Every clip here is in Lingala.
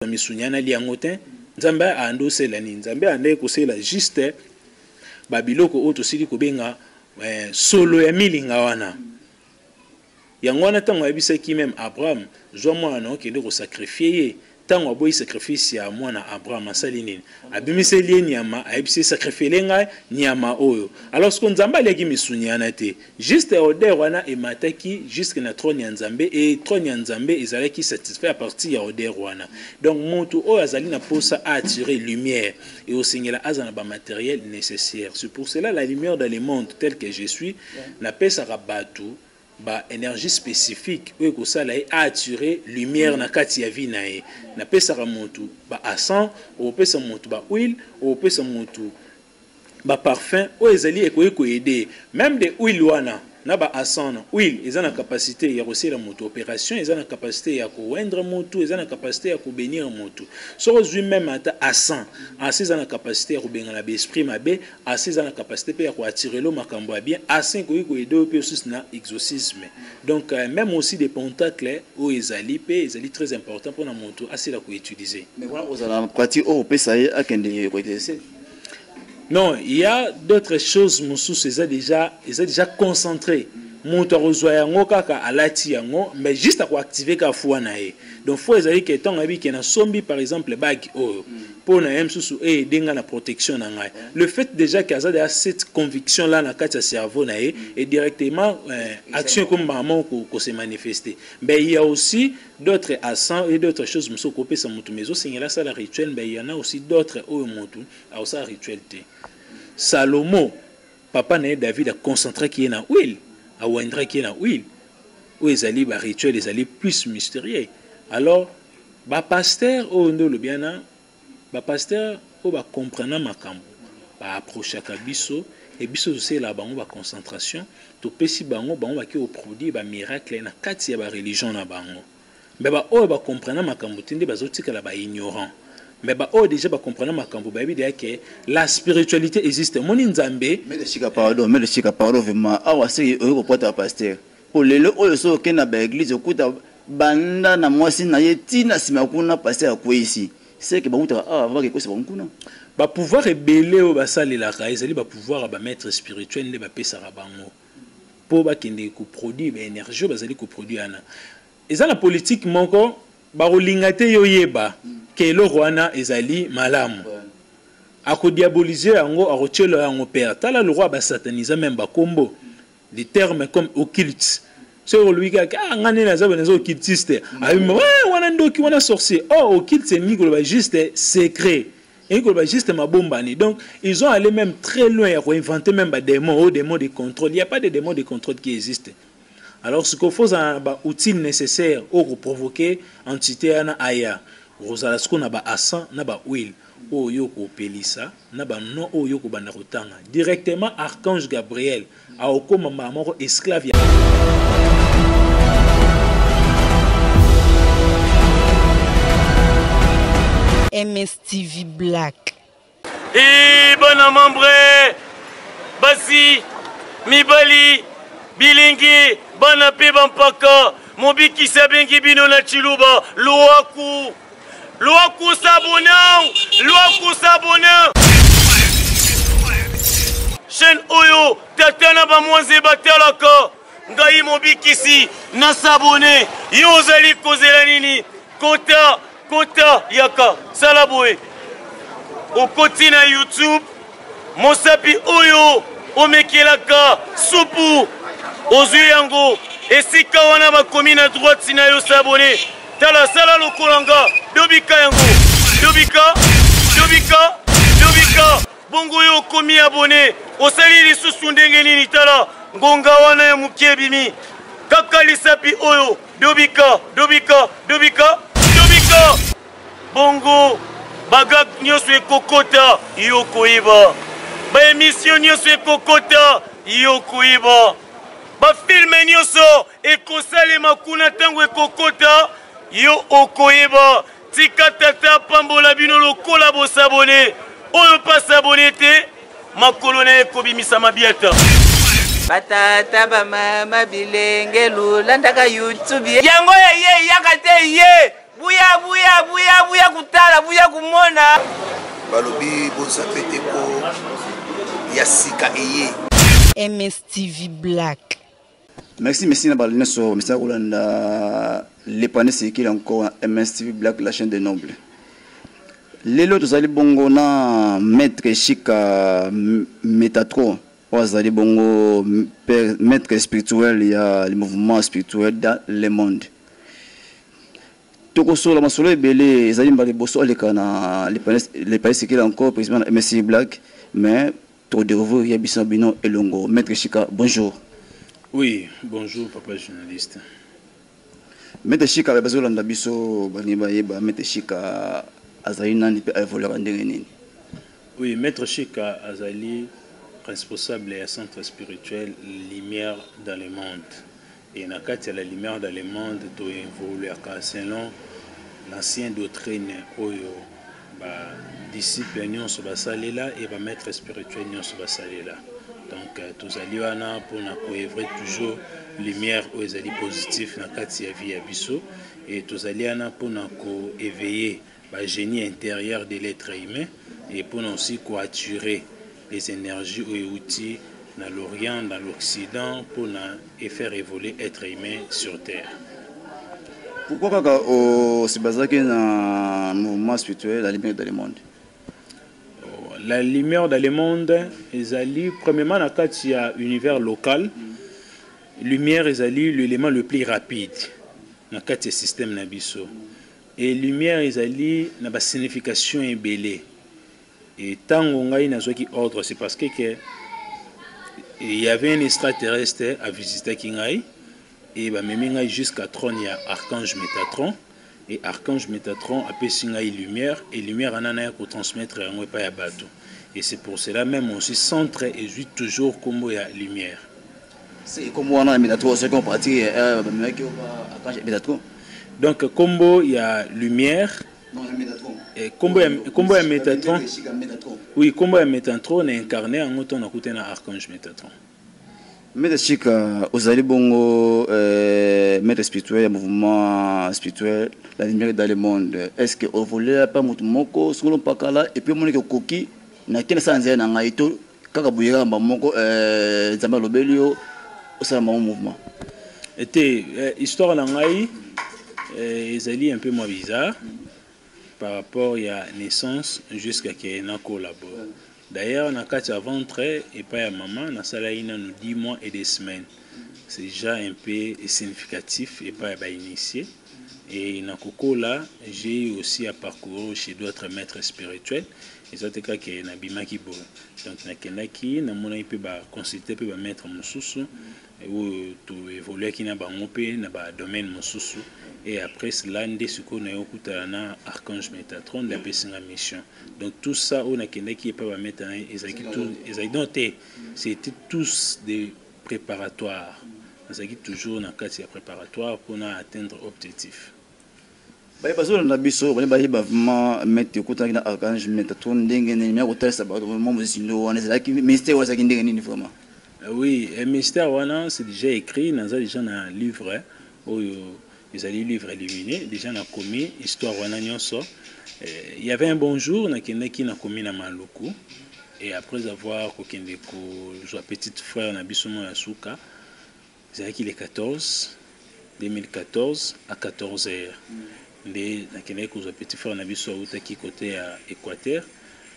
misunyana liangote nzambe ando sela ni nzambe ande ko sela juste babiloko oto sili ko benga solo ya milinga wana yango wana tango yebisaki même Abraham zo mwana okende ko sacrifier tango aboyi sacrifice ya mwana Abraham asali nini abimiseli nyama ayebisi sacrifier ngai nyama oyo alors ce qu'on nzamba leki misunyana te juste odeur wana emataki jusque na trône ya nzambe et trône ya nzambe ezalaki satisfait à partir ya odeur wana donc mutu oyo azali na posa a attirer lumière et osengela azana ba matériel nécessaire c'est pour cela la lumière dans le monde tel que je suis na pesa rabatu ba énergie spécifique oyo ko sala a attirer lumière na kati ya vie na ye na pesa ka mutu ba asan o pesa mutu ba huile o pesa mutu ba parfum o ezali eko aider même de huile wana na ba asan huile ezana capacité ya resser la mutu opération ezana capacité ya ko wendre mutu ezana capacité ya ko bénir mutu so ozui même ata asan asizana capacité ya ko benga na esprit mabe asizana capacité pe ya ko attirer lo makambo bien asin ko aider pe aussi na exorcisme donc même aussi des pentacles o ezali pe ezali très important pour na mutu asila ko utiliser mais voilà ozala pratique o pesa ye akende ko utiliser. Non, il y a d'autres choses, Moussous, c'est déjà concentré. Monta yango kaka alati yango, mais juste à quoi activer ka fouanae. Donc, faut dire que tant que na sombi par exemple bag oh pour na msusu et denga la protection na ngai. Le fait déjà qu'il y a cette conviction là na katia cerveau na et directement action comme maman ko se manifester. Mais il y a aussi d'autres assants et d'autres choses Moussou kopé sa mutu mezo singela ça la rituel, mais il y en a aussi d'autres au mutu a ça rituel te. Salomon papa na David a concentré qui est na huile. A wendre qui est na huile où les alliés ba rituel les alliés plus mystérieux alors ba pasteur au ndo le biana ba pasteur au ba comprendre makambo ba approcher ka biso et biso c'est là bango ba concentration to pesi bango ba ki au produit ba miracle na kati ya ba religion na bango mais ba o ba comprendre makambo tinde ba zotika la ba ignorant mais bah oh déjà bah comprendre ma cambo bah dire que la spiritualité existe mon nzambe mais le chica pardon vraiment ah ouais c'est eux ko porter pasteur pour les oyo so ke na ba église okuta banda na mwasi na yetina sima kuna pasteur ko ici c'est que bah uta ah va que c'est bon kuna bah pouvoir rebeller au ba sali la raizali bah pouvoir ba maître spirituel ne ba pesa bango pour ba kende ko produire ba énergie ba zali ko produire ana eza la politique moko ba rolingate yoyeba que le roi ezali malamu ako diaboliser yango arochelo yango père tala le roi ba sataniser même ba combo des termes comme occulte sur lui ka ngane na zaba nazo occultiste wana ndoki wana sorcier oh occulte c'est ni ko juste secret et ko juste mabombani donc ils ont allé même très loin à inventer même des démons de contrôle il y a pas de démons de contrôle qui existent alors ce qu'il faut c'est un outil nécessaire pour provoquer entité ana aya Rosala ce qu'on a ba asan na ba huile o yoko pelisa na ba non o yoko banda kotanga directement archange Gabriel a okoma mama esclave MSTV Black et bon membre basi mibali bilingi bana pe bampaka mobiki sabengi bino na chiluba loaku Loaku sabonao chaîne oyo tatana ba mwanze batalaka ngai mobikisi na sabone yo zali kozela nini kota yaka salaboe okoti na YouTube mosapi oyo omekelaka supu ozwi yango esika wana bakomi na droite na yo sabone tala sala lokolanga dobika yango dobika bongo yo komi abonné osali lisusu ndenge nini tala ngonga wana ya mukebimi kaka lisapi oyo dobika bongo baga nyonso ekokota yo koyiba ba émission nyonso ekokota yo koyiba ba filme nyonso ekosalema kuna tango ekokota yo okoyeba tika tata pambola bino lokola bo sabone oyo pa sabone te makolo na ekobimisa mabiata batata ba mama bilenge lulandaka YouTube yango ye yakate ye buya balobi bozapete ko yasika eye MSTV Black. Merci, merci Nabalina sur Mr. Rolanda. Les panneaux c'est qu'il encore MSTV Black, la chaîne des nobles. Les autres allez bongo na maître Chika Métatron. Vous allez bongo maître spirituel, il y a le mouvement spirituel dans le monde. Toko sur la masolo belé, ils allaient m'aller bosser les cana les panneaux c'est qu'il encore président MSTV Black, mais trop de revoir Yabissa Bino et Longo. Maître Chika, bonjour. Oui, bonjour papa journaliste. Maître Chika, besoin de biso baniba yeba Maître Chika azali nani pe évoluer ndenge nini. Oui, Maître Chika azali responsable du centre spirituel Lumière dans le monde. Et na kati ya la lumière dans le monde to évoluer selon l'ancienne doctrine oyo ba disciple nyonso basalela et ba maître spirituel nyonso basalela. Donc tous aliwana pour na couvrir toujours lumière aux ali positif na kati ya vie ya biso et tous aliana pour na ko éveiller ba génie intérieur de l'être humain et pour aussi coaturer les énergies et outils dans l'Orient, dans l'Occident pour na et faire évoluer l'être humain sur terre. Pourquoi kaka au se basé na mouvement spirituel la lumière dans le monde? La lumière dans le monde, ils allaient premièrement dans le univers local. Lumière, ils allaient l'élément le plus rapide dans le système Nabiso. Et lumière, ils allaient dans la signification ébélée. Et tant qu'on a une ordre, c'est parce que il y avait un extraterrestre à visiter Kingaï. Et même jusqu'à trône, il y a Archange Métatron. Et Archange Métatron a fait lumière et lumière en a pour transmettre un pas à bateau. Et c'est pour cela même aussi centre et joue toujours comme il y a lumière. C'est comme on a Métatron, c'est qu'on pratique Archange Métatron. Donc combo il y a lumière. Non, Métatron. Et combo il y a Métatron. Oui, combo il y a Métatron est incarné en autant on a Archange Métatron. Maître Chika, aux allez bongo, maître spirituel, mouvement spirituel, la lumière dans le monde. Est-ce que vous voulez pas mon moko, selon Pakala, et puis mon coquille, n'a qu'un sans un angaito, Kakabouya, Mamoko, Zamalobelio, au sein de mon mouvement. Était histoire d'Angaï, ils allaient un peu moins bizarre par rapport à la naissance jusqu'à qu'il y ait un collabo. D'ailleurs, on a 4 ventre et pas à maman, on a salaïna nous 10 mois et des semaines. C'est déjà un peu significatif et pas à initier. Et dans Coco là, j'ai eu aussi à parcourir chez d'autres maîtres spirituels. Et ça c'est qu'il y a un bima qui boit. Donc na kenaki, na mona il peut consulter peut mettre mon sous ou tout évoluer qui na ba ngopé na ba domaine mon sous. Et après cela, on a un Archange Métatron de la mission. Donc tout ça, on a qui peut mettre c'était tous des préparatoires. On a toujours dans le cas de préparatoire pour atteindre l'objectif. Parce que na biso on va mettre écouter na Archange Métatron ndenge ni ya kotesa ba moment mosindo on est qui mystère wa ndenge ni vraiment. Oui, le mystère wana c'est déjà écrit dans déjà un livre ils allaient livre illuminé déjà na commis histoire wana nyonso. Il y avait un bon jour na qui na commis na Maluku et après avoir kokende ko joa petite frère na biso mo ya suka ils allaient les 2014 à 14h. Les na ko joa petit frère na biso uta ki côté à Équateur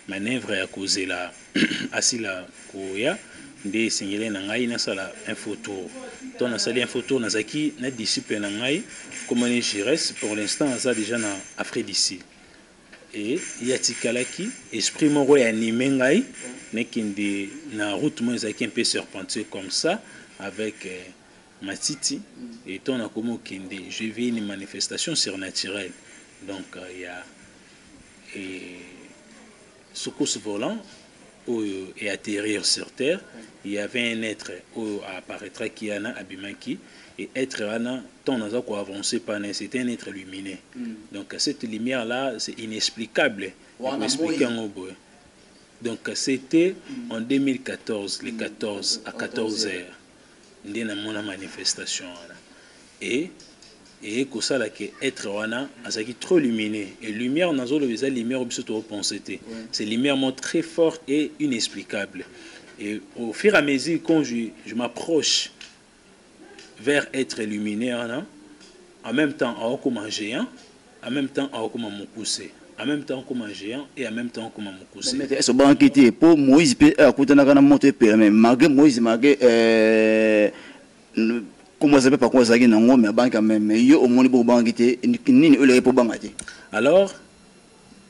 manœuvre ya causer la asila koya nde singele na ngai na sala un photo ton na sali un photo na zaki na disciple na ngai comment les gires pour l'instant ça déjà na Afrique d'ici et yatikalaki esprit moko ya animé ngai nekindi na route mo zaki un peu serpentueux comme ça avec Matiti et ton na komo kindi je vis une manifestation surnaturelle donc il y a secours volant et atterrir sur terre, il y avait un être à apparaître qui a abimaki et être ana tant dans quoi avancer pas c'était un être lumineux. Donc cette lumière là c'est inexplicable. Donc c'était en 2014 les 14 à 14h. Ndé na mona manifestation et et que ça là que être wana azaki trop lumineux et lumière nazo le visa lumière biso to penser c'est lumière très fort et inexplicable et au fur et à mesure quand je m'approche vers être luminaire en même temps comme un géant en même temps comme un mokuse en même temps comme un géant et en même temps comme un mokuse mais est-ce que pour Moïse peut écouter na moto mais malgré Moïse malgré comment ça peut pas quoi ça qui non mais banque même mais yo au monde pour banquer ni le pour banquer alors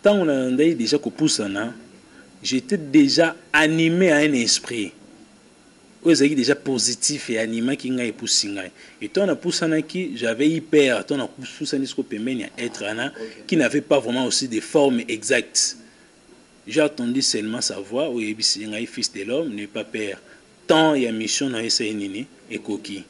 tant on a déjà que poussana j'étais déjà animé à un esprit où est déjà positif et animé qui ngai poussinga et tant on a poussana qui j'avais hyper tant on a poussana ce que être ana qui n'avait pas vraiment aussi des formes exactes j'ai attendu seulement sa voix où il ngai fils de l'homme n'est pas père tant il y a mission na essayer nini et coquille.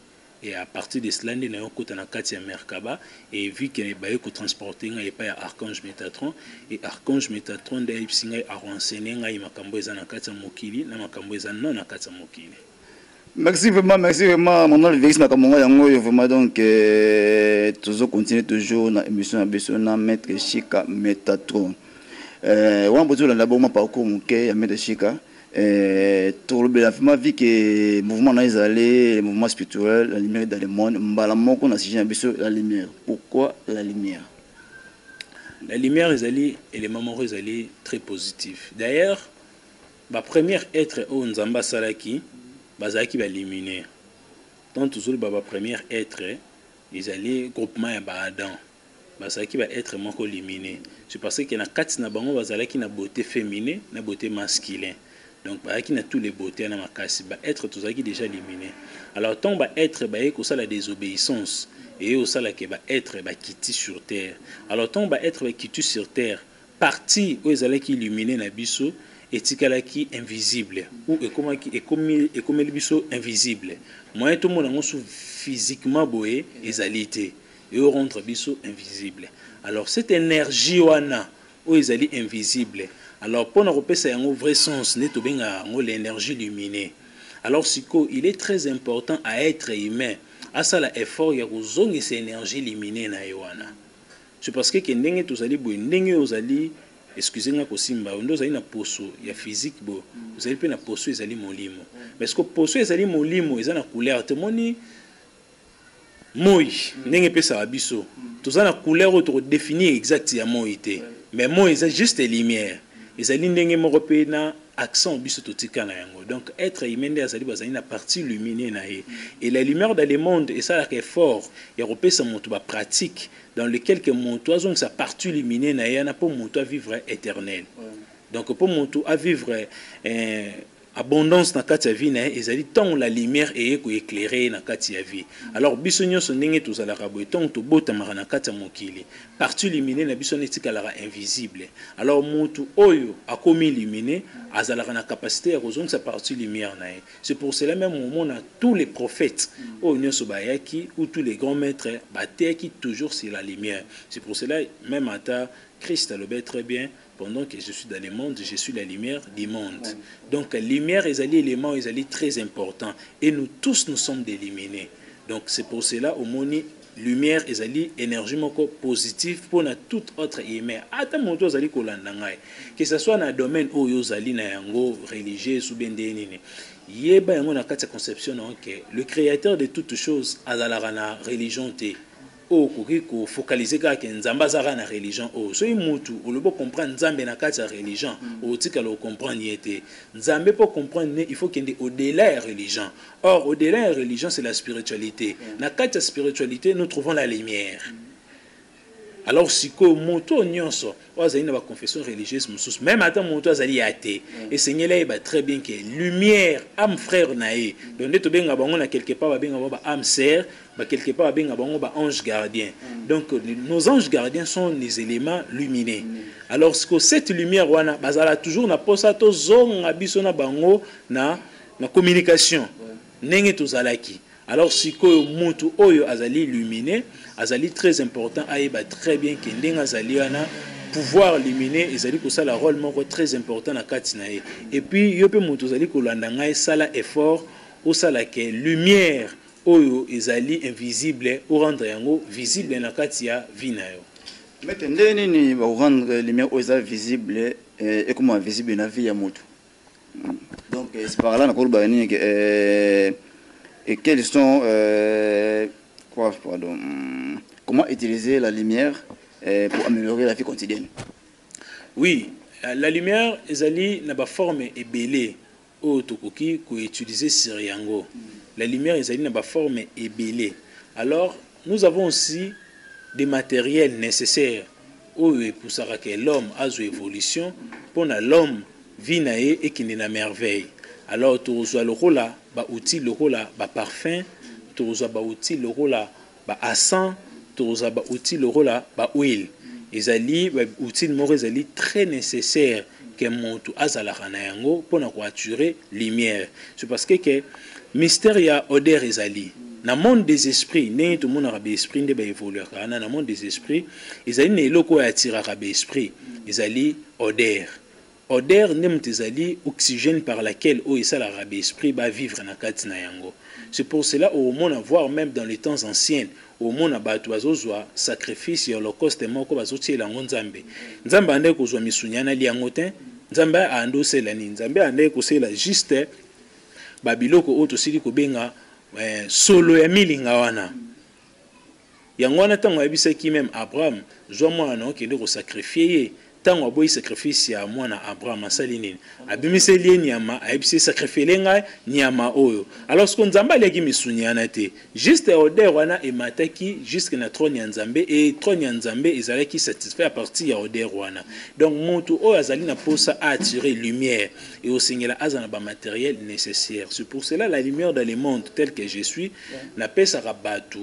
Et à partir de cela, nous avons côté na Katia Merkaba et vu qu'il y a transporté il pas Archange Métatron et Archange Métatron d'ailleurs singa a renseigné ngai makambo eza na Katia Mokili na makambo eza non na Katia Mokili. Merci vraiment mon nom le Vix makambo yango vraiment donc toujours continuer toujours na émission na Maître Chika Métatron. On besoin d'abord ma parcours muké ya Maître Chika. Tout le bien vu que mouvement le mouvement spirituel la lumière dans le monde mbalamoko na sujet la lumière pourquoi la lumière et les moments est très positif d'ailleurs ma première être au nzamba salaki bazaki ba luminé tant toujours ba première être ils allaient groupement ya ba Adam bazaki ba être moko luminé c'est parce que na kati na bango bazalaki na beauté féminine na beauté masculine. Donc, il y a tous les beautés dans ma casse. Être tout ça qui est déjà éliminé. Alors, tant que être, il y a la désobéissance. Et il y a être quitté sur terre. Alors, tant que être quitté sur terre, partie où il y a qui illuminé na biso, et qui invisible. Ou comme le biso invisible. Moi, tout le monde a physiquement boé, et on rentre biso invisible. Alors, cette énergie où ils allaient invisible. Alors, pour nous repérer un vrai sens, l'énergie luminée. Alors, il est très important à être humain. À ça, l'effort, il y a cette énergie luminée. C'est parce que vous allez, excusez-moi, vous allez na poso, il y a physique, vous allez na poso, vous allez molimo. Mais ce que poso, vous allez molimo, ils ont la couleur. Moi, n'engé pas ça abisso. Tout ça la couleur autre définie exactement moïté. Mais moi, c'est juste les lumières. Ils allaient n'engé mo repéna accent biso totika na yango. Donc être humain des azali bazali na partie luminée na et la lumière dans le monde et ça est fort. Il repère ça monto ba pratique dans lequel que monto donc sa partie luminée na yana pour monto à vivre éternel. Donc pour monto à vivre abondance na kati ya vie na ezali tant la lumière et éclairer na kati ya vie. Alors biso nyonso ndenge tozalaka boye tant to botamaka na kati ya mokili partie luminée na biso netikala invisible. Alors mutu oyo akomi luminé azalaka na capacité ya kozonga sa partie lumière na ye. C'est pour cela même au moment tous les prophètes oyo nyonso bayaki ou tous les grands maîtres bateki toujours sur la lumière. C'est pour cela même ata Christ a le bien très bien. Pendant que je suis dans le monde, je suis la lumière du monde. Donc, la lumière, est un élément très important. Et nous tous, nous sommes d'éliminer. Donc, c'est pour cela, au monde, lumière, est une énergie positive pour tout autre humain. Que ce soit dans le domaine où vous allez religieux ou bien il y a une conception que le créateur de toutes choses a la religion. Oh, ko focaliser ka ke nzamba zara na religion oh so imutu olobo comprendre nzambe na kati ya religion o tika lo comprendre yete nzambe pour comprendre il faut qu'il y ait au-delà de religion. Or au-delà de religion c'est la spiritualité. Na kati ya spiritualité nous trouvons la lumière. Alors si ko moto nyonso ozali na ba confession religieuse mususu même ata moto azali athée et Seigneur là ba très bien que lumière âme frère nae donc neto benga bango na quelque part ba benga ba âme sœur ba quelque part ba benga bango ba ange gardien. Donc nos anges gardiens sont les éléments lumineux. Alors ce que cette lumière wana bazala toujours na posa to zonga biso na bango na communication ndenge tozalaki. Alors si ko mutu oyo azali luminé azali très important aïba très bien que ndenge azali wana pouvoir luminer ezali ko sala rôle moko très important na kati na ye et puis yo pe mutu azali ko landa ngai sala effort au sala que lumière oyo ezali invisible ou rendre yango visible na kati ya vie na yo. Mais ndeni ni ba rendre lumière aux visible et comment visible na vie ya moto. Donc c'est par là qu'on va dire et quels sont comment utiliser la lumière pour améliorer la vie quotidienne. Oui, la lumière ezali na ba forme ebelé o tokoki ko utiliser sur yango. La lumière ezali na ba forme ebelé. Alors, nous avons aussi des matériels nécessaires pour que l'homme a une évolution pour l'homme vinae et qui n'est na merveille. Alors tu reçois le rôle là, outil le rôle là, parfum, tu reçois outil le rôle là, encens, tu reçois outil le rôle là, huile. Ezali outil mo ezali très nécessaire que montu azala kana yango pour na attirer lumière. C'est parce que mystère ya odeur ezali. Dans le monde des esprits, tout le monde a des esprits qui évoluent. Dans le monde des esprits, ils ont des locaux à tirer à l'esprit. Ils ont odeur. Odeur, c'est l'oxygène par laquelle l'esprit va vivre dans le monde. C'est pour cela au monde à voir même dans les temps anciens, au monde à battre sacrifice et holocauste et mort comme azotier la nzambe. Nzambe ande ko zo misunyana liangotin, nzambe ando selani, nzambe ande ko sela juste babiloko oto sili ko benga solo ya milinga wana yango wana tango yebisaki même Abraham zwa mwana okende ko sacrifier tango aboyi sacrifice ya mwana Abraham asali nini abimiseli nyama ayebisi sacrifier ngai nyama oyo alors ce qu'on nzamba aleki misunyana te juste odeur wana emataki jusque na trône ya nzambe et trône ya nzambe ezalaki satisfait à partir ya odeur wana donc moto oyo azali na posa a attirer lumière et au singela azana ba matériel nécessaire. C'est pour cela la lumière dans le monde tel que je suis na pesa rabatu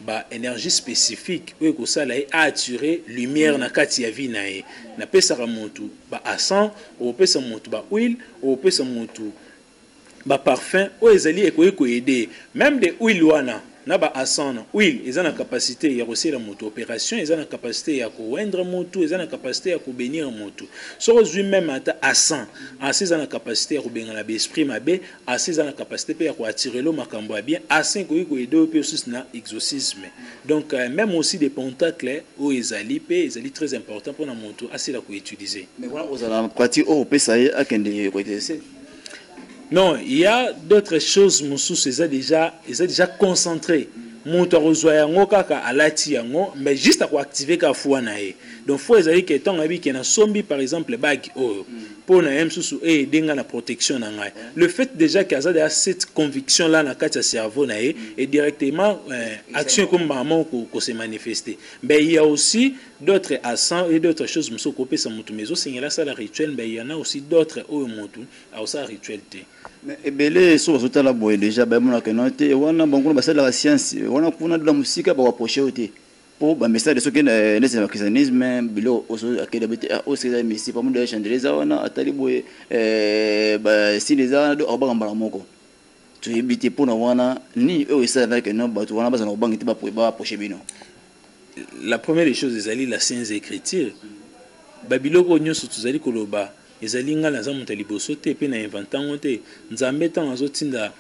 ba énergie spécifique oyo ko sala a attirer lumière na kati ya vie na ye na pesa ra moto ba encens o pesa moto ba huile o pesa moto ba parfum o ezali ko aider même des huiles wana na ba encens na huile ils ont la capacité ya rosser la moto opération ils ont la capacité ya ko wendre moto ils ont la capacité ya ko bénir moto so ozui même ata encens ils ont la capacité ya ko benga na esprit mabe ils ont la capacité ya ko attirer le makambo bien assez ko aider pe aussi na exorcisme donc même aussi des pentacles o ezali très important pour na moto assez la ko utiliser mais voilà aux la pratique au pesa ya akende ko utiliser. Non, il y a d'autres choses, Moussous, ils ont déjà concentré. Monto rezoya ngoka ka alati yango, mais juste à quoi activer ka foi nae. Donc faut ezali que tant abi que na sombi par exemple bag oyo pour na msusu et denga na protection na ngai. Le fait déjà qu'il y a cette conviction là na kati ya cerveau nae et directement action comme maman ko se manifester. Mais il y a aussi d'autres accents et d'autres choses Moussou ko pesa mutu mezo singela ça la rituel mais il y en a aussi d'autres oyo mutu a ça rituel té. Mais ebele so bazota la boye déjà ba mona que non te wana bango ba la science wana kuna de la musique ba approcher oté pour ba message de ce que le christianisme bilo oso akeda bete o c'est messi pas mo de chandelier wana atali boye ba si les ans de oba ngamba moko tu ebité pour na wana ni eux ça avec non ba tu wana ba na bangi te ba approcher bino. La première des choses ezali la sainte écriture babiloko nyoso tuzali koloba ezali nga na zamu taliboso te pe na inventango te nzambe tan azotinda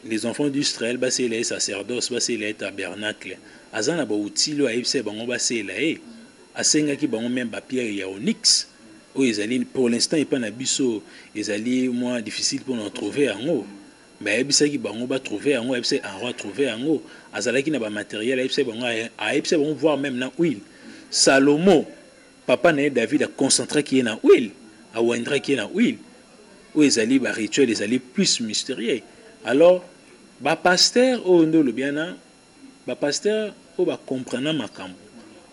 les enfants d'Israël basé les sacerdoces basé les tabernacle azana ba utilo ayebise bango basé la asenga ki bango même ba pierre ya onyx o ezali pour l'instant pas na biso ezali moins difficile pour nous trouver yango mais ayebise ki bango ba trouver yango ayebise en roi trouver yango azalaki na ba matériel ayebise bango voir même na huile Salomon papa na David a concentré qui est na huile à Wendra qui est na huile où les alliés ba rituel les alliés plus mystérieux alors ba pasteur au ndo le biana ba pasteur au ba comprendre makambo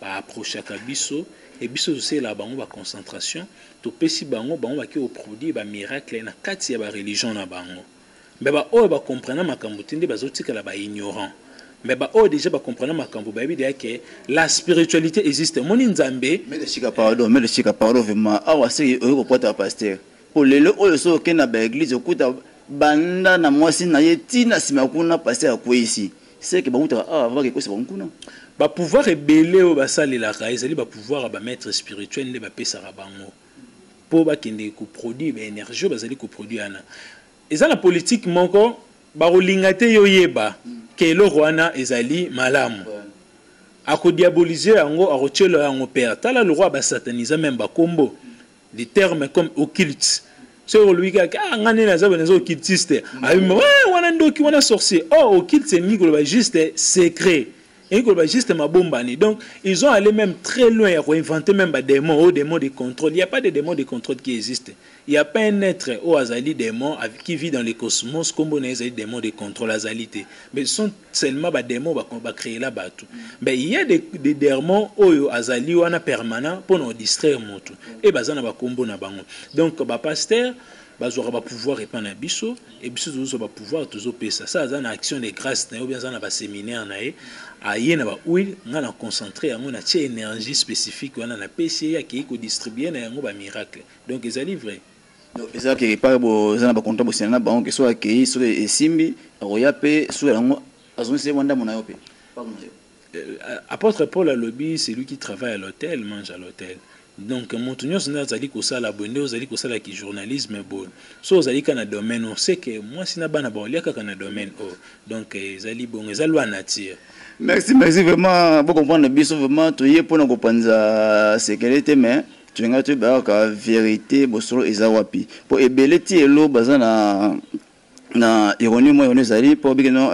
ba approcher ka biso et biso c'est là bango ba concentration to pesi bango ba ki au produit ba miracle na kati ya ba religion na bango mais ba o ba comprendre makambo tinde bazotika la ba ignorant mais ba o déjà ba comprendre makambo ba bi que la spiritualité existe moni nzambe mais le chika pardon vraiment awa c'est ko pota pasteur pour le oyo so ke na ba église okuta banda na mwasi na yetina sima kuna pasteur ko ici c'est que ba uta va ke ko se kuna ba pouvoir rebelle o ba salela ka ezali ba pouvoir ba maître spirituel ne ba pesa bango pour ba kende ko produire ba énergie ba zali ko produire ana eza na politique moko ba rolingate yo yeba ke eloko wana ezali malamu akodiaboliser yango akotiela yango père tala le roi basataniser même bakombo des termes comme occulte so lui ka ngani na zaba nazo occultiste abima wana ndoki wana sorcier oh occulte c'est ni ko juste secret et que juste ma bombani. Donc ils ont allé même très loin à inventer même des démons, des démons de contrôle. Il n'y a pas de démons de contrôle qui existent. Il n'y a pas un être au azali démon qui vit dans le cosmos comme on a des démons de contrôle azalité. Mais ce sont seulement des démons qui va créer là-bas tout. Mais il y a des démons au azali ou ana permanent pour nous distraire tout. Et bazana ba combo na bango. Donc ba pasteur bazora ba pouvoir répandre à biso et biso zo ba pouvoir toujours pesa. Ça za na action de grâce na ou bien za na ba séminaire na e aye na ba oui ngana concentrer yango na tie énergie spécifique wana na PC ya ki ko distribuer na yango ba miracle. Donc ils vrai. Donc ça qui pas bo za na ba contrat bo sena ba on que soit ki so e simbi roya pe so yango azon se wanda mona yo pe. Pas mon apôtre Paul à lobby, c'est lui qui travaille à l'hôtel, mange à l'hôtel. Donc mon tunyo sina zali ko sala bonde ozali ko sala ki journalisme bon. So zali kana domaine on sait que moi sina bana ba lia ka kana domaine oh. Donc zali bon ezali wa nature. Merci vraiment pour comprendre biso vraiment to yé pour na ko panza sécurité mais tu nga tu ba ka vérité bo solo ezawapi. Pour ebele ti elo bazana na ironie moi on ezali pour bigeno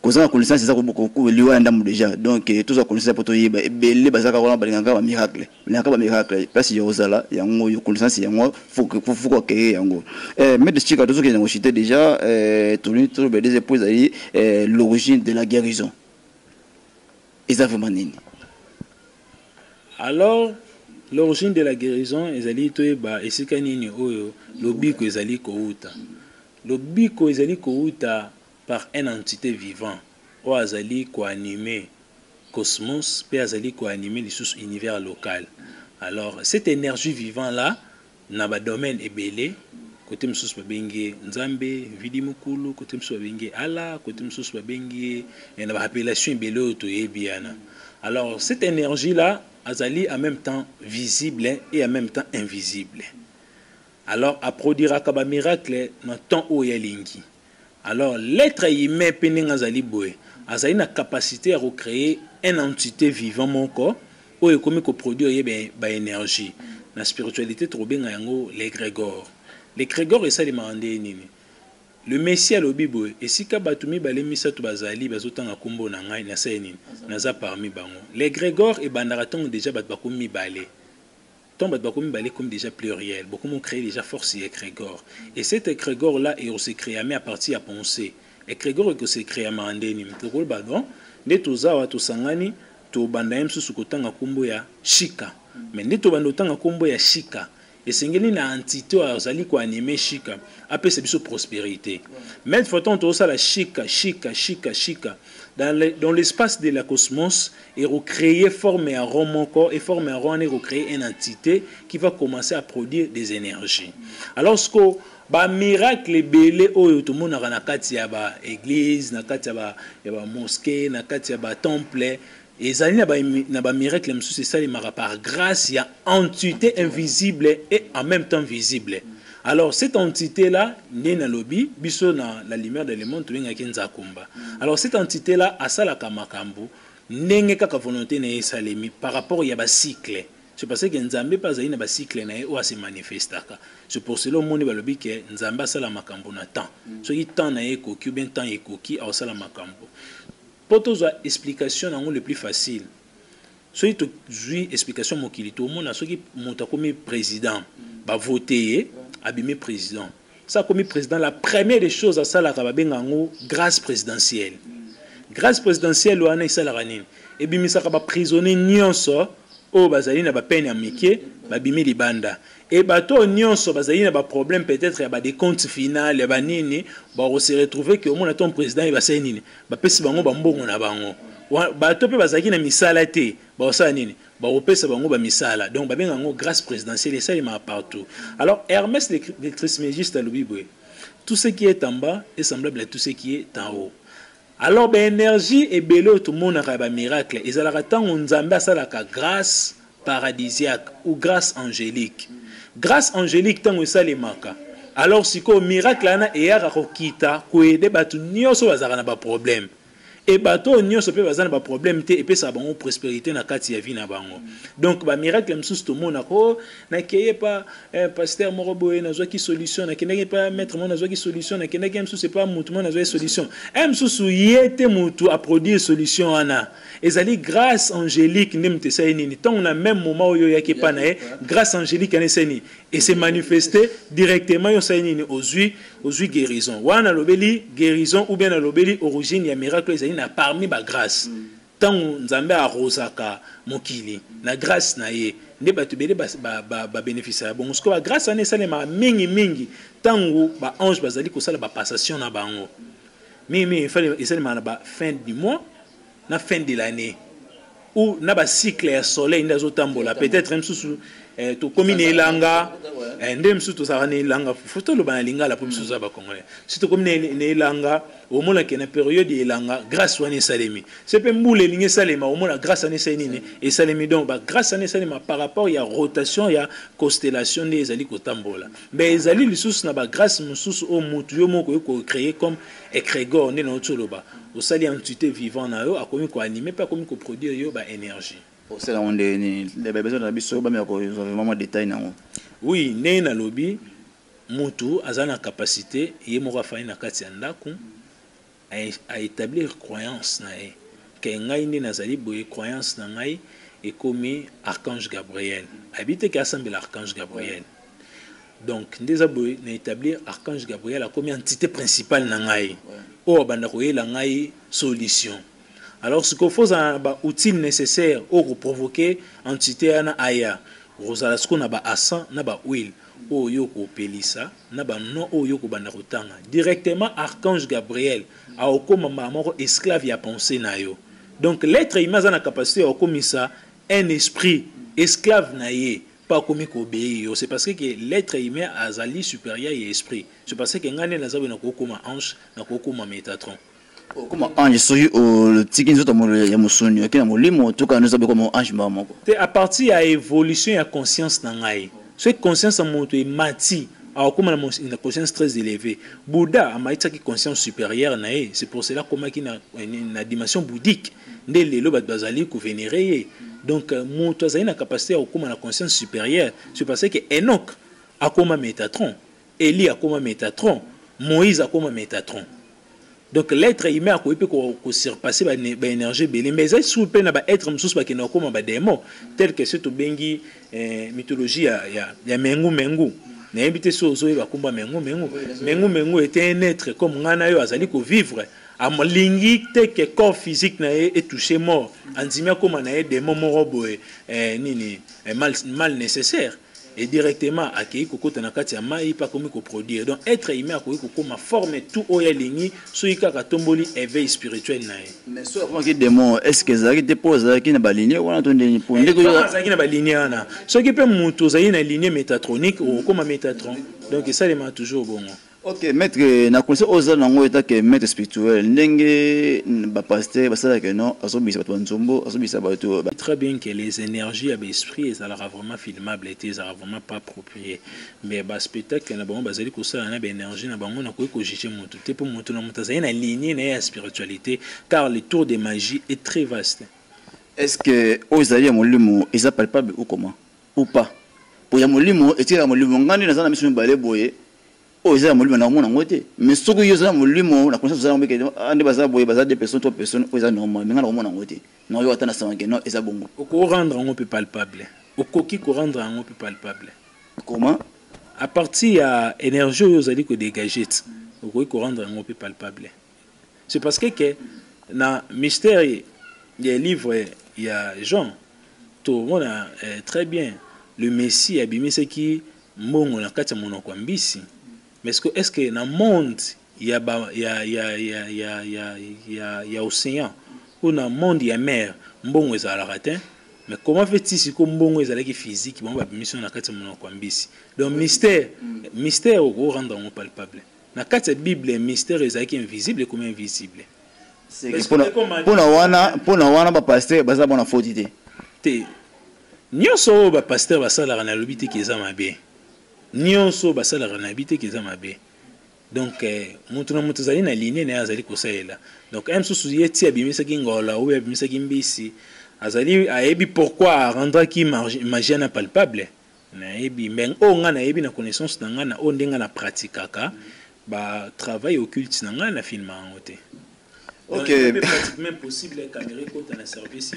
cause la connaissance c'est ça beaucoup lié ndam déjà donc tout ça connaissance pour toyeba ebele bazaka kona balinganga ba miracle balinganga ba miracle parce que yozala yango yo connaissance yango faut ko créer yango mais de chika tout ce qui est cité déjà tout des épouses ali l'origine de la guérison exactement nini. Alors l'origine de la guérison ezali toyeba esika nini oyo lobiko ezali ko uta par une entité vivante, ou azali ko animer cosmos, puis azali ko animer les univers local. Alors cette énergie vivante là, na ba domaine ebele, côté msus babenge nzambe, vidi mukulu, côté msus babenge ala, côté msus babenge na ba appellation ebele to yebiana. Alors cette énergie là, azali en même temps visible et en même temps invisible. Alors à produire akaba miracle dans temps où yalingi. Alors, l'être humain a une capacité à recréer une entité vivante mon corps où il peut produire une énergie. La spiritualité trop bien l'égrégore. L'égrégore est ça les mandés nini. Le Messie à l'obibo et si kabatumi balemisa to bazali bazotanga kombo na ngai na seni naza parmi bango. L'égrégore et bandaraton déjà batbakomi balé. Tant comme déjà pluriel, beaucoup ont créé déjà force et égrégore. Et cet égrégore-là est aussi créé à partir à penser. Égrégore est aussi créé à mandeni. Tu vois, badon, ne tozawa to sangani, to bandaim su sukotanga kumbo ya shika. Mais ne to bandotanga kumbo ya shika. Et c'est une entité à zali ko animer shika. Après c'est biso prospérité. Mais il faut tant ça la shika. Dans l'espace de la cosmos, et recréer, former un rond mon corps, et former un rond et recréer une entité qui va commencer à produire des énergies. Alors, ce que ba miracle belé oyo tout monde na kati ya ba église, na kati ya ba mosquée, na kati ya ba temple, et zali na ba miracle msu c'est ça les mara par grâce, il y a entité invisible et en même temps visible. Alors cette entité là n'est na lobby biso na la lumière de le monde tuinga kenza komba. Alors cette entité là asala kamakambo nenge kaka volonté na esalemi par rapport ya ba cycle. C'est parce que nzambe pas zaina ba cycle na o se manifestaka. C'est pour cela monde ba lobby que nzambe asala makambo na temps. So yi temps na ekoki bien temps ekoki asala makambo. Pour toute explication na le plus facile. So yi to jui explication mokilito mona so ki montakomi président ba voter abimé président. Ça comme président, la première des choses à ça la rababengango grâce présidentielle. Grâce présidentielle ou ana isala ranine. Et bimi ça ba prisonnier nyonso o bazali na ba peine amike ba bimi libanda. Et bato nyonso bazali na ba problème peut-être ya ba des comptes finaux ya ba nini ba se retrouver que au moins ton président il va se nini. Ba pesi bango ba mbongo na bango. Bato pe bazaki na misala te ba sa nini. Misala. Donc, grâce présidentielle, et ça, il m'a partout. Alors, Hermès, l'électricité à l'obiboué. Tout ce qui est en bas est semblable à tout ce qui est en haut. Alors, l'énergie est belle, tout le monde a un miracle. Et ça, on a la grâce paradisiaque ou grâce angélique. Grâce angélique, tant que ça, les marques. alors siko miracle ana eyaka kokita koyede bato nyonso bazalaka na baproblème et bato nyonso mpe baza na baproblème te epesa bango prospérité na kati ya vie na bango donc bamiracle mosusu tomonaka o nakeye pa pasteur moko boye nazwaki solution nakendaki pa maître moko nazwaki solution nakendaki mosusu epa mutu moko nazwaki solution mosusu ye te mutu aproduire solution wana ezali grâce angélique nde moto esali nini ntango na même moment oyo oyaki epa na ye grâce angélique ana esali nini et s'est manifesté directement yo osali nini ozwi guérison wana alobeli guérison ou bien alobeli origine ya miracle ezali na parmi ba grâce tango nzambe arosaka mokili na grâce na ye nde bato bele ba bénéficier bon siko ba grâce ane esalema mingi tango ba ange bazali kosala ba passation na bango mingi esalema na ba fin du mois na fin de l'année ou na ba cycle ya soleil nde azotambola peut-être msusu to komine elanga nde msusu tozalaka na elanga foto loba na lingala po msusu za bakongolais si to komine na elanga omonake na période ya elanga grâce wana esalemi se mpe mbula elingi esalema omona grâce wana esali nini esalemi donc ba grâce wana esalema par rapport ya rotation ya constellation nde ezali kotambola mbe ezali lisusu na ba grâce mosusu o mutu yo moko okocréer comme égrégore nde na otoloba osali entité vivant na yo akomi koanime mpe akomi koproduire yo ba énergie. C'est là on est les besoins de la biso ba mais vraiment détail nango. Oui, né na lobi mutu azana capacité ye moko afani na kati ya ndako à établir croyance na ye ke ngai ndi nazali boye croyance na ngai ekomi archange Gabriel habite ke assemble l'archange Gabriel donc ndeza boye na établir archange Gabriel akomi entité principale na ngai o banda koyela ngai solution. Alors, ce qu'il faut, c'est un outil nécessaire pour provoquer entité ana aya. Rosala ce qu'on a à sang, na ba huile, o yoko pelisa, na ba non o yoko banarotanga. Directement archange Gabriel a okoma mamoro esclave ya pensée na yo. Donc l'être humain a la capacité à okomisa un esprit esclave na ye, pas comme obéir. C'est parce que l'être humain a zali supérieur et esprit. C'est parce que ngane na zabe na kokoma ange, na kokoma métatron. Comment ange soyi o tiki nzoto mo ya musuni okina molimo toka nous abe comme ange moko te à partir ya évolution ya conscience na ngai ce conscience moto e mati a comme na conscience très élevée Bouddha a maitaki conscience supérieure na ye c'est pour cela comme qui na dimension bouddhique nde lelo bat bazali ko vénérer donc moto azali na capacité à comme na conscience supérieure c'est parce que Enoch a comme Métatron Élie a comme Métatron Moïse a comme Métatron. Donc l'être humain a pu surpasser l'énergie belé mais ça sous peine ba être msusu ba kina comme ba démon tel que ce to bengi mythologie ya mengu na invité sozo ba kumba mengu était un être comme ngana yo azali ko vivre a malingi te que corps physique na est touché mort andimia comme na démon moko boy nini mal nécessaire et directement à qui kokota na kati ya mai pas comme ko produire donc être humain ko ma forme tout oya lingi so ikaka tomboli éveil spirituel na ye mais so avant que démon est-ce que ça qui dépose qui na ba ligne wana to ndeni pour ndeko ça qui na ba ligne na so qui peut muto za ina ligne métatronique ou comme métatron donc ça les toujours bon. Ok, maître, na conseil aux gens état que maître spirituel, n'enge ba pasteur, ba ça que non, asobisa ba nzombo, asobisa ba to. Très bien que les énergies à l'esprit, ça leur vraiment filmable, et ça vraiment pas approprié. Mais ba spectacle na bon bazali ko ça na ba énergie na bango na ko juger monto. Te pour monto na monta ça na lignée na spiritualité, car le tour de magie est très vaste. Est-ce que aux alliés molimo, ils appellent pas ou comment ou pas? Pour ya molimo, et tira molimo ngani na za na mission balé boye. Oh, ils ont molimo na mona ngote. Mais ce que ils ont molimo na conscience za mbeke ande baza boye baza deux personnes, trois personnes, ils ont normal. Mais ngana mona ngote. Non yo atana sa ngeno, ils ont bongo. Ko rendre un peu palpable. Au koki ko rendre un peu palpable. Comment? À partir à énergie aux alliés ko dégager. Ko rendre un peu palpable. C'est parce que na mystère il y a livre il y a Jean. Tout le monde a très bien le Messie a bimé ce qui mongo na kati monoko mbisi. Mais est-ce que dans le monde, il y a océan, ou dans le monde, il y a mer, mbongo est à la ratin, mais comment fait-il si mbongo est à la physique, bon, bah, mission na kati monoko mbisi. Donc, mystère, au gros, rendre palpable. Dans la Bible, mystère est invisible comme invisible. Pour la wana, ba pasteur, baza bona fautité. Nyoso ba pasteur ba sala na lobité qui est bien. nyonso basalaka na bi te keza mabe. Donc mutu na mutu azali na ligne na azali kosalela. Donc mosusu ye ti abimisaki ngola ou abimisaki mbisi azali ayebi pourquoi rendre qui magie na palpable. Na yebi mais o nga na yebi na connaissance na nga na o ndenga na pratikaka ba travail occulte na nga na filma en te. Ok. C'est pratiquement possible caméra côté na service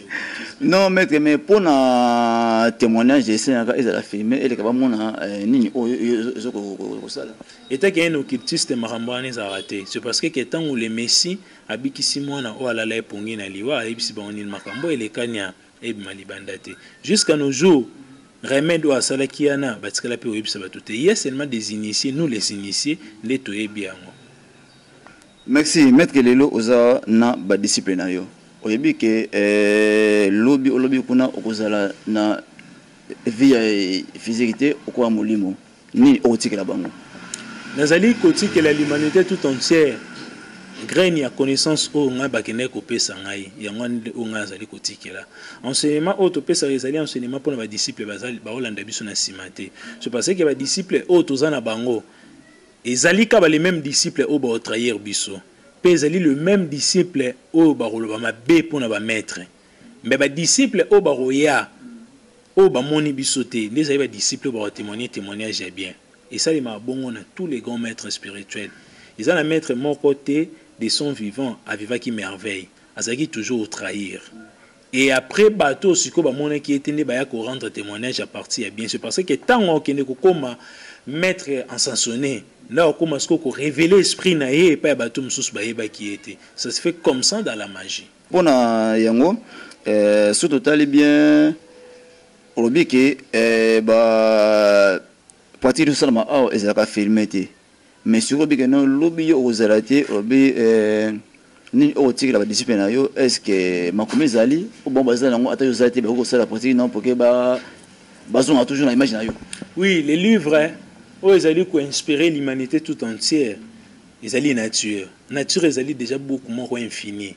non maître mais pour na témoignage c'est la filmer et les kabamona nini o ko sala. Eta que un occultiste marambane za raté. C'est parce que tant où les messi abikisi mona o ala la pongi na liwa ebisi ba onil makambo ele kanya e malibandate. Jusqu'à nos jours remède ou asala kiana batikala pe ebisa batote. Il y a seulement des initiés, nous les initiés les toyebi ango. Merci maître Lelo oza na ba discipline yo. Oyebi ke lobby kuna okozala na vie physique okwa molimo ni otikela bango. Nazali kotikela l'humanité tout entière. Graine ya connaissance o nga bakene ko pesa ngai yango o nga azali kotikela. Enseignement o to pesa ezali enseignement pour na ba disciples bazali ba olanda biso na simate. C'est parce que ba disciples o tozana bango ezali ka ba les mêmes disciples au ba trahir biso pe ezali le même disciple au ba roloba mabe pona ba maître mais ba disciple au ba roya au ba moni biso te les ba disciples ba témoignage est bien et ça les ma bongo na tous les grands maîtres spirituels ils ont un maître mon côté de son vivant à vivre qui merveille azaki toujours trahir. Et après bateau siko ba mona qui était né ba ya ko rendre témoignage à partir bien c'est parce que tant on kene ko koma mettre en sansonné là on commence à révéler l'esprit na ye pas bateau msusu ba yeba qui était ça se fait comme ça dans la magie pour na yango ce total bien obi ke ba partir de ça ma a ezaka filmé mais sur obi que non lobby yo ozalate obi ni otikela ba discipline yo est-ce que makomi zali ou bon bazala ngo ata yo zalate ba ko sala pratique non pour que ba bazon a toujours la image na yo. Oui, les livres où ils allaient inspirer l'humanité tout entière. Ils allaient nature. Nature ils allaient déjà beaucoup moins infini.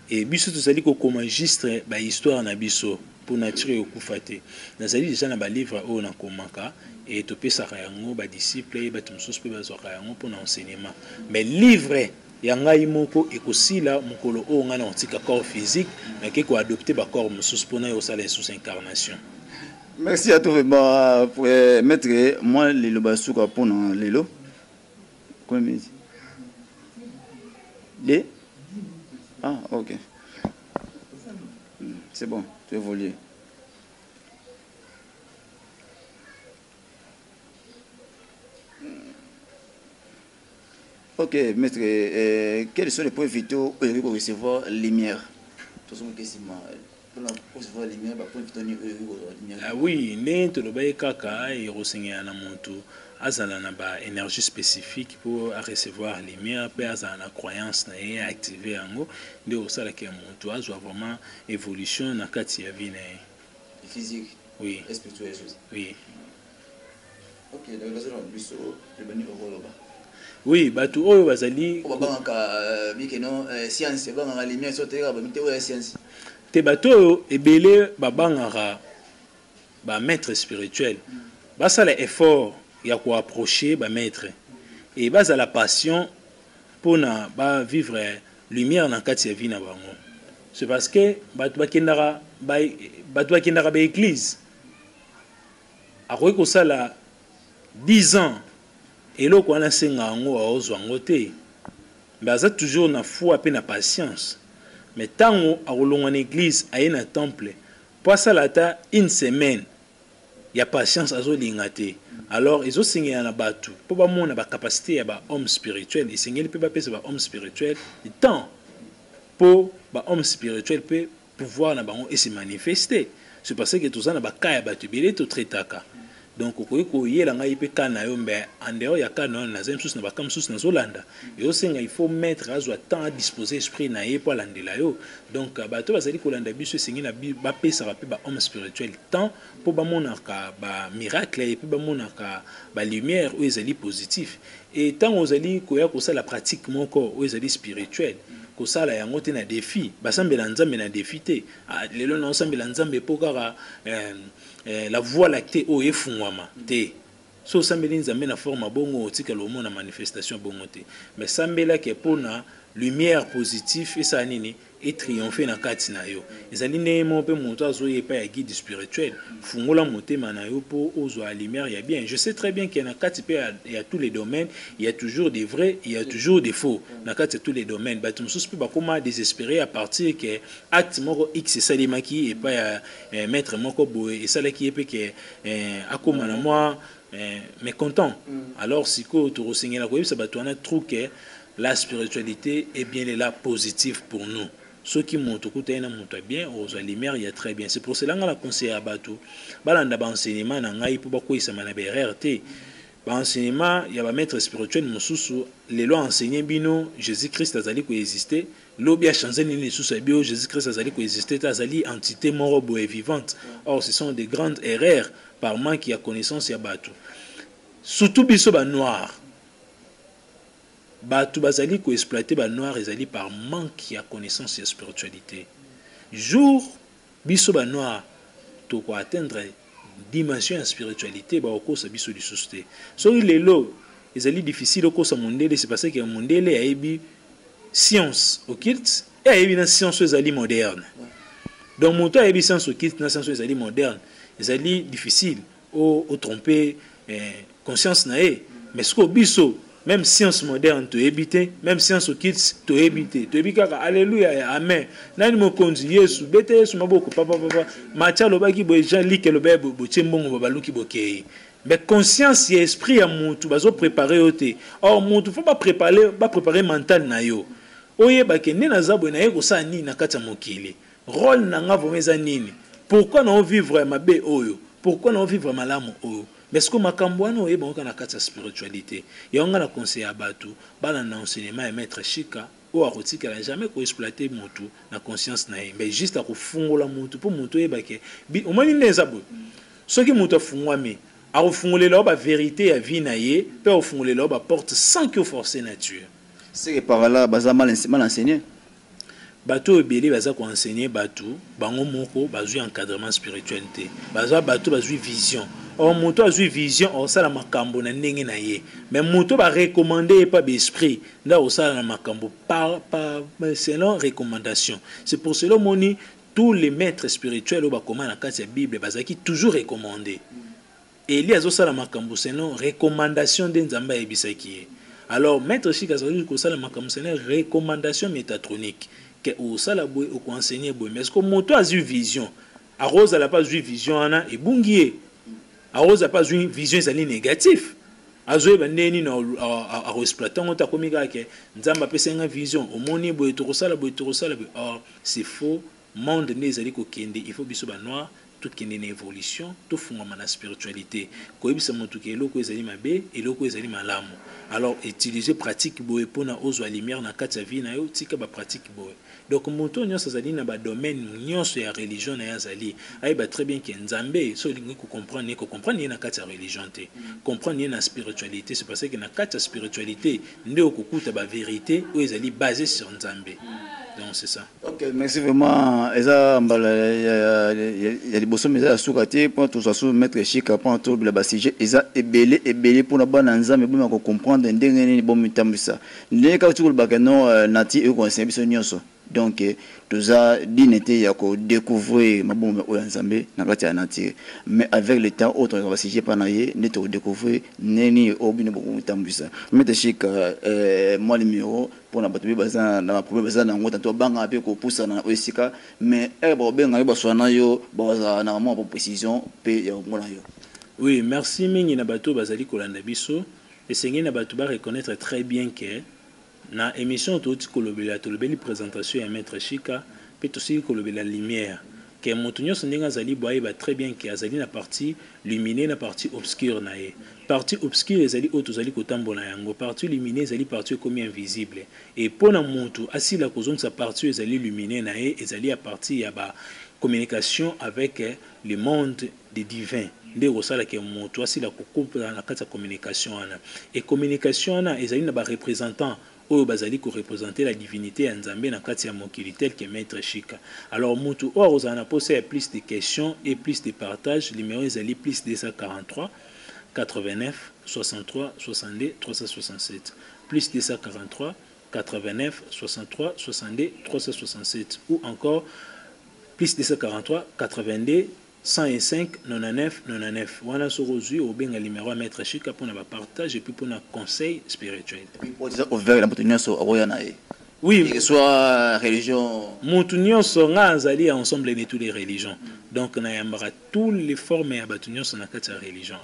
Et biso tous allaient comme registre ba histoire na biso pour nature et okufate. Ils allaient déjà na ba livre où na komaka et topé sa yango ba disciple ba tumsus pe ba zoka yango pour enseignement. Mais livre yanga imoko ekosila mukolo o ngana ontika corps physique mais ke ko adopter ba corps musus pour na yo sala sous incarnation. Merci à toi pour mettre moi les lobasuka pour les lots. Combien les ah ok c'est bon tu évolues. Ok maître quels sont les points vitaux pour recevoir lumière? Ah oui, n'importe le kaka et ressentir na montu azala na ba énergie spécifique pour recevoir les lumière pe azala na croyance na et activer ango de osala ke montu azwa vraiment évolution na kati ya vie na physique oui et spirituelle oui ok donc bazala biso le bani okoloba oui batu oyo bazali babanga bikeno science banga lumière sotera ba mite oyo science te bato ebele babangara ba maître spirituel basa la effort ya ko approcher ba maître et basa la passion pour na ba vivre lumière na kati ya vie na bango c'est parce que bato bakendara ba église a ko sala 10 ans et lo ko na senga ngo ozwa ngote baza toujours na foi pe na patience. Mais tant qu'on a une église, à un temple, pour ça, là, une semaine, il y a patience à l'ingate. Alors, ils ont signé un abattu. Pour que mon capacité à homme spirituel, ils signent le peu de homme spirituel, le temps pour homme spirituel peut pouvoir et se manifester. C'est parce que tout ça n'a pas qu'à abattu, il est tout très taka. Donc il faut mettre à temps à disposer l'esprit pour l'andela yo. Donc bato bazali kolanda biso singi na ba pesa ba homme spirituel temps pour ba monaka ba miracle et puis ba monaka ba lumière ou ezali positif et tant ozali koya ko ça la pratique moko ou ezali spirituel ko ça la yango te na défi basambela nzambe na défi te lelo na osambela nzambe pokara la voie lactée au efungwama te so sambeli nzambe na forme bongo tika lo mona manifestation bongo te mais sambela ke pona lumière positive et ça nini et triompher na kati na yo ezali ne mo pe moto azo yepa ya guide spirituel fungola motema na yo po ozo la lumière ya bien. Je sais très bien qu'il y a na kati pe il y a tous les domaines, il y a toujours des vrais, il y a toujours des faux na kati tous les domaines. Ba tum sus pe ba koma désespéré à partir que acte moko x salimaki et pas ya maître moko boye et ça là qui est pe que akoma na moi mécontent. Alors si ko to resengela ko ça ba to na trou que la spiritualité est bien là positive pour nous. Ceux qui montent au côté montent bien, aux lumières, il y a très bien. C'est pour cela que la conseil à Batou, balanda enseignement na ngai pour bakoi ça mana BRT. Enseignement, il y a un maître spirituel mususu, les lois enseignées bino, Jésus-Christ azali ko exister, l'obi a changé ni sous bio, Jésus-Christ azali ko exister, azali entité morobo et vivante. Or ce sont des grandes erreurs par manque qui a connaissance ya Batou. Surtout biso ba noir. Batou bazali ko exploiter ba noir ezali par manque ya connaissance et spiritualité. Jour biso ba noir to ko atteindre dimension en spiritualité ba ko sa biso di susté. So il est lo ezali difficile ko sa mondele c'est parce que mondele ayebi science occulte et ayebi na science ezali moderne. Donc moto ayebi science occulte na science ezali moderne, ezali difficile au tromper conscience na e mais ce ko biso même science moderne to éviter, même science occulte to éviter. To éviter alléluia amen. Nani mo konzi Yesu bete Yesu maboko papa macha lobaki bo Jean li ke lobe bo tchembongo babaluki bokei. Mais conscience et esprit à mutu bazo préparer oté. Or mutu faut pas préparer mental na yo. Oye ba ke nena zabo na yeko sa nini na kata mokili. Rôle na nga vomeza nini? Pourquoi non vivre mabe oyo? Pourquoi non vivre malamu oyo? Mais ce que makambo wana oyeba oka na kati ya spiritualité yonga na conseil ya bato bala na enseignement ya maître Chika o akotika la jamais ko exploiter mutu na conscience na ye mais juste à kofungola mutu pour mutu oyeba ke omani neza bo soki mutu afungwami akofungolela ba vérité ya vie na ye pe ofungolela ba porte sans que forcer nature. C'est que par là baza mal enseigné. Bato ebele baza ko enseigner bato bango moko bazui encadrement spirituel te baza bato bazui vision. Or moto azui vision o sala makambo na ndenge na ye mais moto ba recommander pas l'esprit nda o sala na makambo par selon recommandation. C'est pour cela moni tous les maîtres spirituels au ba comment na kati ya Bible bazaki toujours recommandé. Eli azo sala makambo selon recommandation de Nzamba ebisaki. Alors maître Chika azali ko sala makambo selon recommandation métatronique que o sala boy o ko enseigner boy mais est-ce que moto azui vision a rose la pas azui vision ana e bungier Arosa pas une vision négative. Azoe bandeni na a exploitant on ta komika ke nzamba pesa nga vision au moni boy to sala or c'est faux monde nezali ko kende il faut biso ba noir tout kende na évolution tout fondement na spiritualité ko yebisa motu ke eloko ezali mabe eloko ezali malamu. Alors utiliser pratique boy pona ozo lumière na kati ya vie na yo tika ba pratique boy. Donc moto nyonso azali na ba domaine nyonso ya religion na yazali aiba très bien que nzambe so lingi ko comprendre na kati ya religion te comprendre na spiritualité. C'est parce que na kati ya spiritualité nde okukuta ba vérité ou ezali basé sur nzambe. Donc c'est ça. OK, merci vraiment. Eza mbala ya liboso meza ya sukati pour tout ça mettre Chika pour tout le basije eza ebele pour na bana nzambe boma ko comprendre ndenge ni bo mitambisa. Ndenge ka tu ba kano nati e ko enseigner biso nyonso. Donc toza dinete ya ko découvrir mabombe o nzambe na kati ya nati mais avec le temps autre basije pa na ye ne to découvrir neni obine bo mitambisa. Mettre Chika moi numéro pour na bato baza na problème baza na ngota to banga pe ko poussa na osika mais ba benga yo baswana yo baza na mo précision pe ya ngona yo. Oui, merci mingi na bato bazali kolanda biso et sengi na bato ba reconnaître très bien que na émission toti kolobela tolobeli présentation ya maître Chika pe tosi kolobela lumière que motunyo sondinga zali boye ba très bien que azali na partie luminée na partie obscure na ye. Partie obscure ezali otozali kotambola yango partie luminée ezali partie comme invisible et pona muntu asila kozonga sa partie ezali luminée na ye ezali à partie ya ba communication avec le monde des divins nde osala ke muntu asila kokopela na kati ya communication ana et communication ana ezali na ba représentant oyo bazali ko représenter la divinité ya Nzambe na kati ya mokili tel que maître Chika. Alors mutu ozana poser plus de questions et plus de partage numéro ezali plus 243 89 63 62 367 plus 243 89 63 62 367 ou encore plus 243 82 105 99 99. Voilà ce que au bien numéro à mettre chic pour un partage et puis pour un conseil spirituel. Oui, que soit religion. Moutunion sont alliés ensemble de toutes les religions. Donc, on a toutes les formes et abatunions sont dans la religion.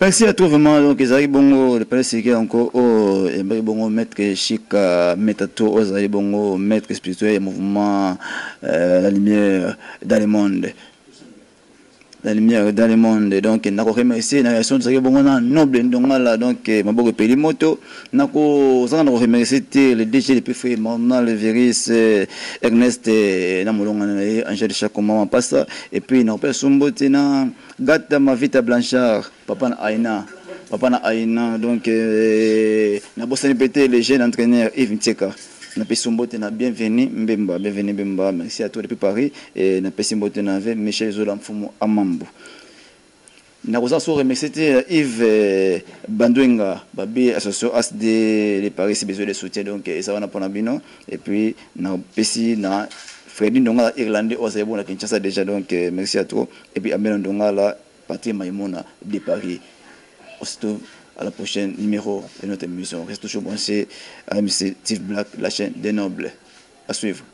Merci à toi vraiment. Donc, Ezari Bongo, le palais c'est encore au Bongo maître chic, métato, Ozari Bongo, maître spirituel, mouvement, la lumière dans le monde. La lumière dans le monde. Donc, on a remercié la relation de Bongo noble, donc, Maboko Pelimoto. On a remercié le DG de Pifé, maintenant le Viris, Ernest, Namolong, Angèle Chakoma, Passa, et puis, on a fait Sumbotina, Gata Mavita Blanchard, Papa Aina. Donc, on a bossé le jeune entraîneur Yves Ntseka. Na pesumbote na bienvenue Mbemba, merci à toi depuis Paris et na pesumbote na Michel Zola Mfumu Amambo. Na kosa so remercier Yves Bandwenga babi association ASD de Paris, c'est besoin de soutien donc ça va na pona bino et puis na pesi na Freddy Ndonga irlandais osebo na Kinshasa déjà donc merci à toi et puis Amel Ndonga la Patrick Maïmona de Paris. Aussitôt à la prochaine numéro de notre émission. Reste toujours branché à MC Steve Black, la chaîne des nobles. À suivre.